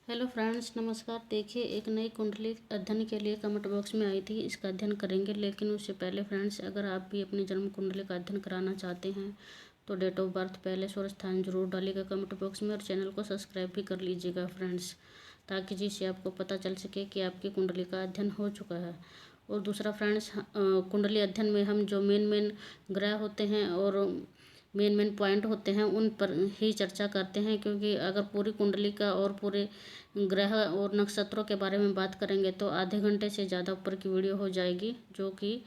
Hello friends, नमस्कार। देखिए, एक नई कुंडली अध्ययन के लिए कमेंट बॉक्स में आई थी। इसका अध्ययन करेंगे, लेकिन उससे पहले फ्रेंड्स, अगर आप भी अपनी जन्म कुंडली का अध्ययन कराना चाहते हैं तो डेट ऑफ बर्थ, पहले और स्थान जरूर डालिएगा कमेंट बॉक्स में, और चैनल को सब्सक्राइब भी कर लीजिएगा फ्रेंड्स, ताकि जिससे आपको पता चल सके कि आपकी कुंडली का अध्ययन हो चुका है। और दूसरा फ्रेंड्स, कुंडली अध्ययन में हम जो मेन ग्रह होते हैं और मेन पॉइंट होते हैं उन पर ही चर्चा करते हैं, क्योंकि अगर पूरी कुंडली का और पूरे ग्रह और नक्षत्रों के बारे में बात करेंगे तो आधे घंटे से ज़्यादा ऊपर की वीडियो हो जाएगी, जो कि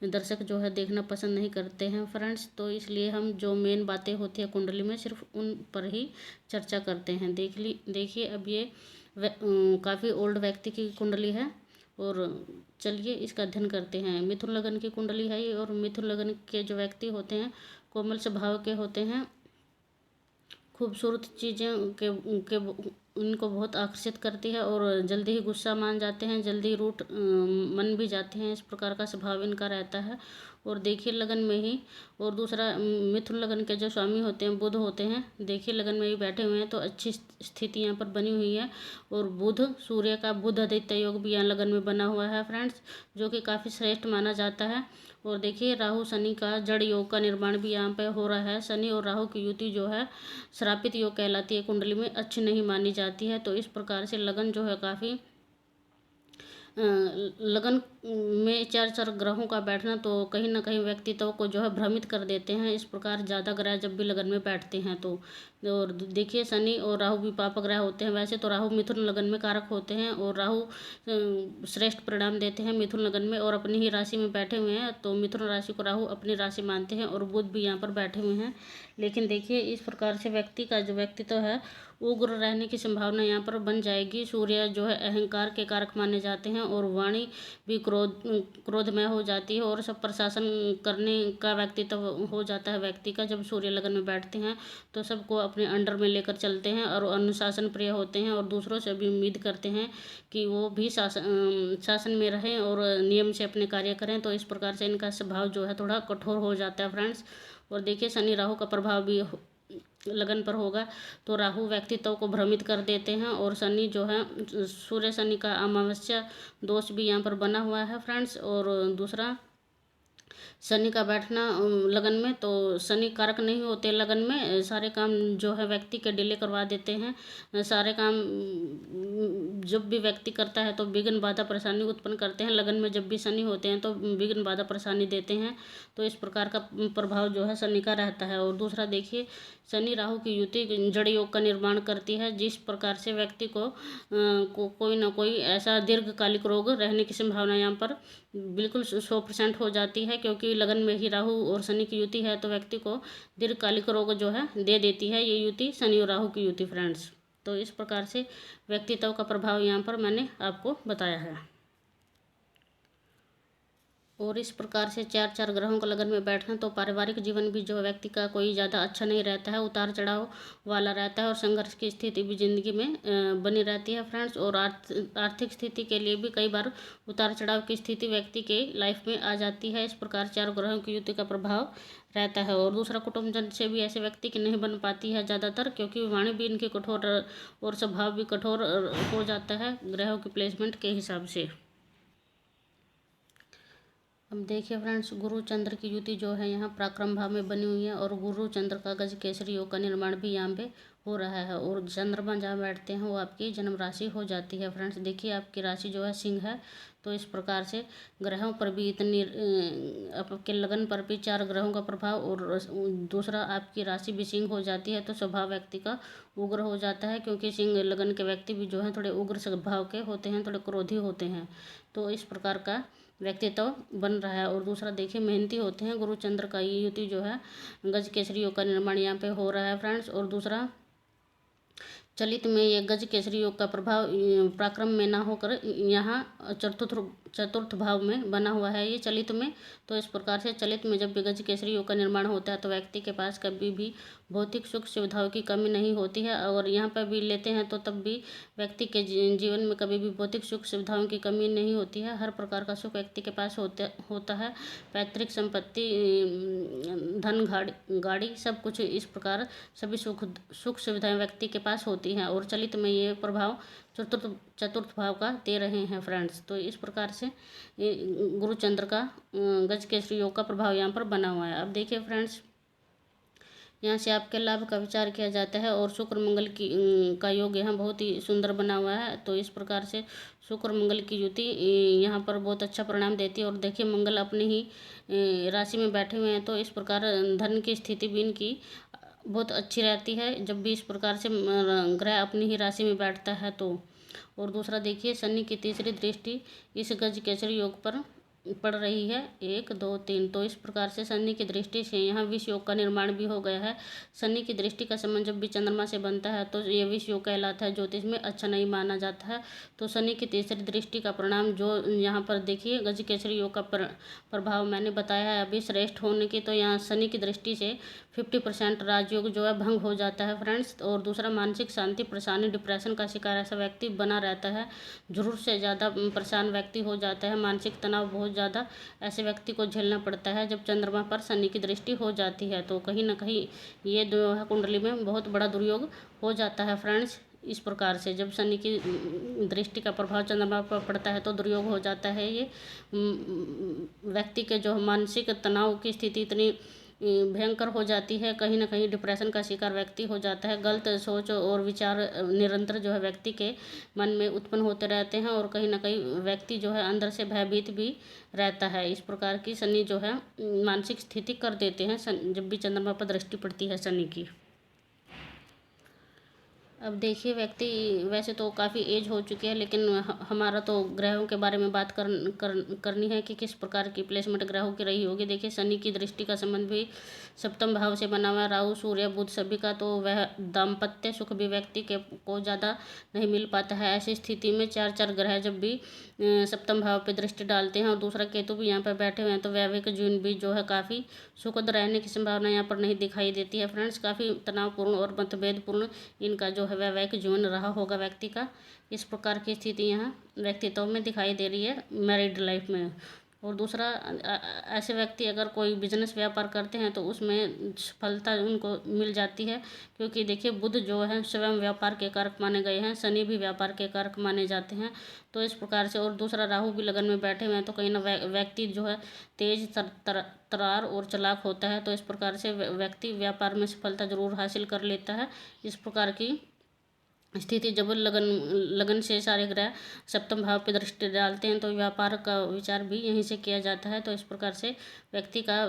दर्शक जो है देखना पसंद नहीं करते हैं फ्रेंड्स। तो इसलिए हम जो मेन बातें होती है कुंडली में सिर्फ उन पर ही चर्चा करते हैं। देखिए, अब ये काफ़ी ओल्ड व्यक्ति की कुंडली है, और चलिए इसका अध्ययन करते हैं। मिथुन लगन की कुंडली है ये, और मिथुन लगन के जो व्यक्ति होते हैं कोमल स्वभाव के होते हैं, खूबसूरत चीज़ें के उनको बहुत आकर्षित करती है, और जल्दी ही गुस्सा मान जाते हैं, जल्दी रूठ मन भी जाते हैं, इस प्रकार का स्वभाव इनका रहता है। और देखिए लगन में ही, और दूसरा मिथुन लगन के जो स्वामी होते हैं बुध होते हैं, देखिए लगन में ही बैठे हुए हैं, तो अच्छी स्थिति यहाँ पर बनी हुई है। और बुध सूर्य का बुध आदित्य योग भी यहाँ लगन में बना हुआ है फ्रेंड्स, जो कि काफ़ी श्रेष्ठ माना जाता है। और देखिए राहु शनि का जड़ योग का निर्माण भी यहाँ पे हो रहा है। शनि और राहु की युति जो है श्रापित योग कहलाती है, कुंडली में अच्छी नहीं मानी जाती है। तो इस प्रकार से लगन जो है काफ़ी लगन में चार चार ग्रहों का बैठना तो कहीं ना कहीं व्यक्तित्व को जो है भ्रमित कर देते हैं। इस प्रकार ज़्यादा ग्रह जब भी लगन में बैठते हैं तो, और देखिए शनि और राहु भी पाप ग्रह होते हैं। वैसे तो राहु मिथुन लगन में कारक होते हैं, और राहु श्रेष्ठ परिणाम देते हैं मिथुन लगन में, और अपनी ही राशि में बैठे हुए हैं, तो मिथुन राशि को राहु अपनी राशि मानते हैं, और बुध भी यहाँ पर बैठे हुए हैं। लेकिन देखिए इस प्रकार से व्यक्ति का जो व्यक्तित्व है उग्र रहने की संभावना यहाँ पर बन जाएगी। सूर्य जो है अहंकार के कारक माने जाते हैं, और वाणी भी क्रोधमय हो जाती है, और सब प्रशासन करने का व्यक्तित्व हो जाता है व्यक्ति का। जब सूर्य लगन में बैठते हैं तो सबको अपने अंडर में लेकर चलते हैं, और अनुशासन प्रिय होते हैं, और दूसरों से भी उम्मीद करते हैं कि वो भी शासन में रहें और नियम से अपने कार्य करें। तो इस प्रकार से इनका स्वभाव जो है थोड़ा कठोर हो जाता है फ्रेंड्स। और देखिए शनि राहु का प्रभाव भी लगन पर होगा, तो राहु व्यक्तित्व को भ्रमित कर देते हैं, और शनि जो है सूर्य शनि का अमावस्या दोष भी यहाँ पर बना हुआ है फ्रेंड्स। और दूसरा शनि का बैठना लगन में, तो शनि कारक नहीं होते लगन में, सारे काम जो है व्यक्ति के डिले करवा देते हैं। सारे काम जब भी व्यक्ति करता है तो विघ्न बाधा परेशानी उत्पन्न करते हैं। लगन में जब भी शनि होते हैं तो विघ्न बाधा परेशानी देते हैं। तो इस प्रकार का प्रभाव जो है शनि का रहता है। और दूसरा देखिए शनि राहु की युति जड़ योग का निर्माण करती है, जिस प्रकार से व्यक्ति को कोई ना कोई ऐसा दीर्घकालिक रोग रहने की संभावना यहाँ पर बिल्कुल 100% हो जाती है, क्योंकि लगन में ही राहु और शनि की युति है, तो व्यक्ति को दीर्घकालिक रोग जो है दे देती है ये युति, शनि और राहु की युति फ्रेंड्स। तो इस प्रकार से व्यक्तित्व का प्रभाव यहाँ पर मैंने आपको बताया है। और इस प्रकार से चार चार ग्रहों का लगन में बैठना, तो पारिवारिक जीवन भी जो व्यक्ति का कोई ज़्यादा अच्छा नहीं रहता है, उतार चढ़ाव वाला रहता है, और संघर्ष की स्थिति भी जिंदगी में बनी रहती है फ्रेंड्स। और आर्थिक स्थिति के लिए भी कई बार उतार चढ़ाव की स्थिति व्यक्ति के लाइफ में आ जाती है। इस प्रकार चार ग्रहों की युति का प्रभाव रहता है। और दूसरा कुटुंबजन से भी ऐसे व्यक्ति की नहीं बन पाती है ज़्यादातर, क्योंकि वाणी भी इनकी कठोर और स्वभाव भी कठोर हो जाता है ग्रहों की प्लेसमेंट के हिसाब से। अब देखिए फ्रेंड्स, गुरु चंद्र की युति जो है यहाँ पराक्रम भाव में बनी हुई है, और गुरु चंद्र का गज केसरी योग का निर्माण भी यहाँ पे हो रहा है। और चंद्रमा जहाँ बैठते हैं वो आपकी जन्म राशि हो जाती है फ्रेंड्स। देखिए आपकी राशि जो है सिंह है, तो इस प्रकार से ग्रहों पर भी इतनी आपके लगन पर भी चार ग्रहों का प्रभाव, और दूसरा आपकी राशि भी सिंह हो जाती है, तो स्वभाव व्यक्ति का उग्र हो जाता है, क्योंकि सिंह लगन के व्यक्ति भी जो है थोड़े उग्र स्वभाव के होते हैं, थोड़े क्रोधी होते हैं। तो इस प्रकार का व्यक्तित्व बन रहा है। और दूसरा देखिए मेहनती होते हैं। गुरु चंद्र का ये युति जो है गज केसरी योग का निर्माण यहाँ पे हो रहा है फ्रेंड्स। और दूसरा चलित में ये गज केसरी योग का प्रभाव पराक्रम में ना होकर यहाँ चतुर्थ भाव में बना हुआ है ये चलित में। तो इस प्रकार से चलित में जब भी गज केसरी योग का निर्माण होता है तो व्यक्ति के पास कभी भी भौतिक सुख सुविधाओं की कमी नहीं होती है। और यहाँ पर भी लेते हैं तो तब भी व्यक्ति के जीवन में कभी भी भौतिक सुख सुविधाओं की कमी नहीं होती है। हर प्रकार का सुख व्यक्ति के पास होता है। पैतृक संपत्ति, धन, गाड़ी सब कुछ इस प्रकार सभी सुख सुविधाएं व्यक्ति के पास होती हैं। और चलित में ये प्रभाव चतुर्थ चतुर्थ भाव का दे रहे हैं फ्रेंड्स। तो इस प्रकार से गुरु चंद्र का गज केसरी योग का प्रभाव यहाँ पर बना हुआ है। अब देखिए फ्रेंड्स, यहाँ से आपके लाभ का विचार किया जाता है। और शुक्र मंगल की का योग यहाँ बहुत ही सुंदर बना हुआ है। तो इस प्रकार से शुक्र मंगल की युति यहाँ पर बहुत अच्छा परिणाम देती है। और देखिए मंगल अपनी ही राशि में बैठे हुए हैं, तो इस प्रकार धन की स्थिति भी इनकी बहुत अच्छी रहती है जब भी इस प्रकार से ग्रह अपनी ही राशि में बैठता है तो। और दूसरा देखिए, शनि की तीसरी दृष्टि इस गज केसरी योग पर पड़ रही है, 1 2 3। तो इस प्रकार से शनि की दृष्टि से यहाँ विष योग का निर्माण भी हो गया है। शनि की दृष्टि का संबंध जब भी चंद्रमा से बनता है तो ये विष योग कहलाता है, ज्योतिष में अच्छा नहीं माना जाता है। तो शनि की तीसरी दृष्टि का परिणाम जो यहाँ पर देखिए गज केसरी योग का प्रभाव मैंने बताया है अभी श्रेष्ठ होने की। तो यहाँ शनि की दृष्टि से 50% राजयोग जो है भंग हो जाता है फ्रेंड्स। और दूसरा, मानसिक शांति, परेशानी, डिप्रेशन का शिकार ऐसा व्यक्ति बना रहता है। जरूरत से ज़्यादा परेशान व्यक्ति हो जाता है, मानसिक तनाव बहुत ज़्यादा ऐसे व्यक्ति को झेलना पड़ता है जब चंद्रमा पर शनि की दृष्टि हो जाती है। तो कहीं ना कहीं ये जो है कुंडली में बहुत बड़ा दुर्योग हो जाता है फ्रेंड्स। इस प्रकार से जब शनि की दृष्टि का प्रभाव चंद्रमा पर पड़ता है तो दुर्योग हो जाता है। ये व्यक्ति के जो मानसिक तनाव की स्थिति इतनी भयंकर हो जाती है, कहीं ना कहीं डिप्रेशन का शिकार व्यक्ति हो जाता है। गलत सोच और विचार निरंतर जो है व्यक्ति के मन में उत्पन्न होते रहते हैं और कहीं ना कहीं व्यक्ति जो है अंदर से भयभीत भी रहता है। इस प्रकार की शनि जो है मानसिक स्थिति कर देते हैं जब भी चंद्रमा पर दृष्टि पड़ती है शनि की। अब देखिए, व्यक्ति वैसे तो काफ़ी एज हो चुकी है, लेकिन हमारा तो ग्रहों के बारे में बात करनी है कि किस प्रकार की प्लेसमेंट ग्रहों की रही होगी। देखिए, शनि की दृष्टि का संबंध भी सप्तम भाव से बना हुआ है, राहु, सूर्य, बुध सभी का। तो वह दाम्पत्य सुख भी व्यक्ति के को ज़्यादा नहीं मिल पाता है। ऐसी स्थिति में चार ग्रह जब भी सप्तम भाव पे दृष्टि डालते हैं और दूसरा केतु भी यहाँ पर बैठे हुए हैं तो वैवाहिक जीवन भी जो है काफ़ी सुखद रहने की संभावना यहाँ पर नहीं दिखाई देती है फ्रेंड्स। काफ़ी तनावपूर्ण और मतभेदपूर्ण इनका जो है वैवाहिक जीवन रहा होगा व्यक्ति का। इस प्रकार की स्थिति यहाँ व्यक्तित्व में दिखाई दे रही है मैरिड लाइफ में। और दूसरा, ऐसे व्यक्ति अगर कोई बिजनेस व्यापार करते हैं तो उसमें सफलता उनको मिल जाती है, क्योंकि देखिए बुध जो है स्वयं व्यापार के कारक माने गए हैं, शनि भी व्यापार के कारक माने जाते हैं। तो इस प्रकार से, और दूसरा राहु भी लगन में बैठे हुए हैं तो कहीं ना व्यक्ति जो है तेज तरार और चालाक होता है। तो इस प्रकार से व्यक्ति व्यापार में सफलता जरूर हासिल कर लेता है। इस प्रकार की स्थिति जब लगन से सारे ग्रह सप्तम भाव पे दृष्टि डालते हैं तो व्यापार का विचार भी यहीं से किया जाता है। तो इस प्रकार से व्यक्ति का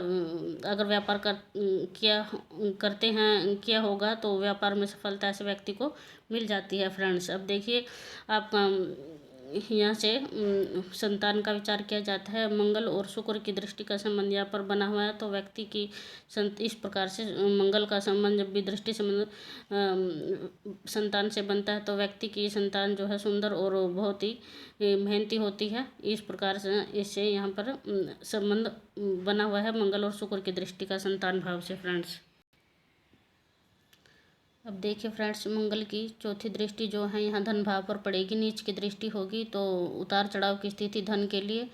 अगर व्यापार किया होगा तो व्यापार में सफलता ऐसे व्यक्ति को मिल जाती है फ्रेंड्स। अब देखिए, आप यहाँ से संतान का विचार किया जाता है। मंगल और शुक्र की दृष्टि का संबंध यहाँ पर बना हुआ है। तो व्यक्ति की इस प्रकार से मंगल का संबंध जब भी दृष्टि संबंध संतान से बनता है तो व्यक्ति की संतान जो है सुंदर और बहुत ही मेहनती होती है। इस प्रकार से इससे यहाँ पर संबंध बना हुआ है मंगल और शुक्र की दृष्टि का संतान भाव से फ्रेंड्स। अब देखिए फ्रेंड्स, मंगल की चौथी दृष्टि जो है यहाँ धन भाव पर पड़ेगी, नीच की दृष्टि होगी। तो उतार चढ़ाव की स्थिति धन के लिए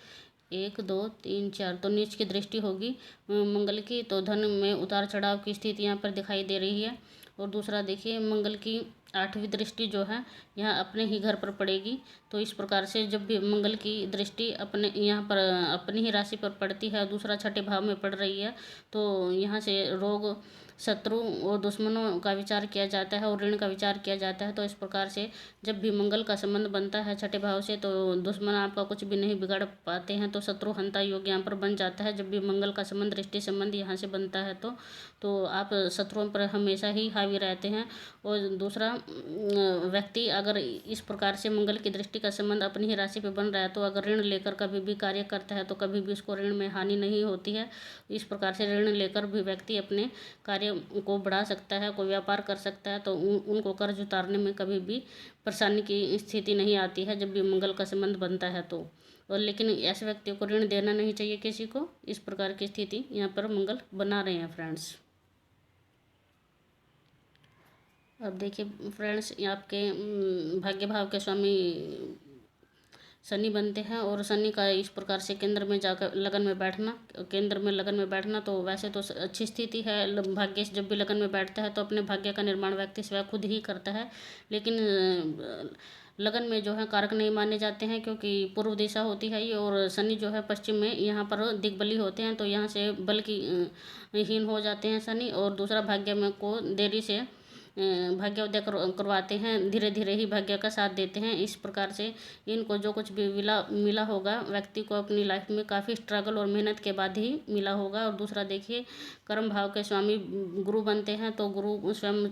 1 2 3 4, तो नीच की दृष्टि होगी मंगल की, तो धन में उतार चढ़ाव की स्थिति यहाँ पर दिखाई दे रही है। और दूसरा देखिए, मंगल की 8वीं दृष्टि जो है यहाँ अपने ही घर पर पड़ेगी। तो इस प्रकार से जब भी मंगल की दृष्टि यहाँ पर अपनी ही राशि पर पड़ती है, दूसरा छठे भाव में पड़ रही है, तो यहाँ से रोग, शत्रु और दुश्मनों का विचार किया जाता है और ऋण का विचार किया जाता है। तो इस प्रकार से जब भी मंगल का संबंध बनता है छठे भाव से तो दुश्मन आपका कुछ भी नहीं बिगाड़ पाते हैं। तो शत्रु हंता योग यहाँ पर बन जाता है जब भी मंगल का संबंध, दृष्टि संबंध यहाँ से बनता है तो आप शत्रुओं पर हमेशा ही हावी रहते हैं। और दूसरा, व्यक्ति अगर इस प्रकार से मंगल की दृष्टि का संबंध अपनी ही राशि पर बन रहा है तो अगर ऋण लेकर कभी भी कार्य करता है तो कभी भी उसको ऋण में हानि नहीं होती है। इस प्रकार से ऋण लेकर भी व्यक्ति अपने कार्य को बढ़ा सकता है, कोई व्यापार कर सकता है, तो उनको कर्ज उतारने में कभी भी परेशानी की स्थिति नहीं आती है जब भी मंगल का संबंध बनता है तो। और लेकिन ऐसे व्यक्तियों को ऋण देना नहीं चाहिए किसी को। इस प्रकार की स्थिति यहाँ पर मंगल बना रहे हैं फ्रेंड्स। अब देखिए फ्रेंड्स, ये आपके भाग्य भाव के स्वामी शनि बनते हैं, और शनि का इस प्रकार से केंद्र में जाकर लगन में बैठना, केंद्र में लगन में बैठना तो वैसे तो अच्छी स्थिति है। भाग्य से जब भी लगन में बैठता है तो अपने भाग्य का निर्माण व्यक्ति स्वयं खुद ही करता है, लेकिन लगन में जो है कारक नहीं माने जाते हैं, क्योंकि पूर्व दिशा होती है ये, और शनि जो है पश्चिम में यहाँ पर दिग्बली होते हैं, तो यहाँ से बल की हीन हो जाते हैं शनि। और दूसरा, भाग्य में को देरी से भाग्योदय करवाते हैं, धीरे धीरे ही भाग्य का साथ देते हैं। इस प्रकार से इनको जो कुछ भी मिला होगा व्यक्ति को अपनी लाइफ में काफ़ी स्ट्रगल और मेहनत के बाद ही मिला होगा। और दूसरा देखिए, कर्म भाव के स्वामी गुरु बनते हैं, तो गुरु स्वयं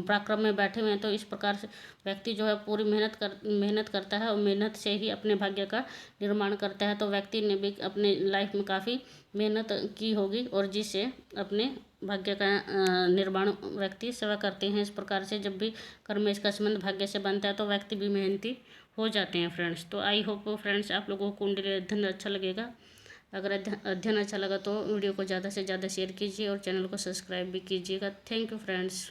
पराक्रम में बैठे हुए हैं, तो इस प्रकार से व्यक्ति जो है पूरी मेहनत करता है, और मेहनत से ही अपने भाग्य का निर्माण करता है। तो व्यक्ति ने भी अपने लाइफ में काफ़ी मेहनत की होगी, और जिससे अपने भाग्य का निर्माण व्यक्ति सेवा करते हैं। इस प्रकार से जब भी कर्मेश का संबंध भाग्य से बनता है तो व्यक्ति भी मेहनती हो जाते हैं फ्रेंड्स। तो आई होप फ्रेंड्स आप लोगों को कुंडली अध्ययन अच्छा लगेगा। अगर अध्ययन अच्छा लगा तो वीडियो को ज़्यादा से ज़्यादा शेयर कीजिए और चैनल को सब्सक्राइब भी कीजिएगा। Thank you friends.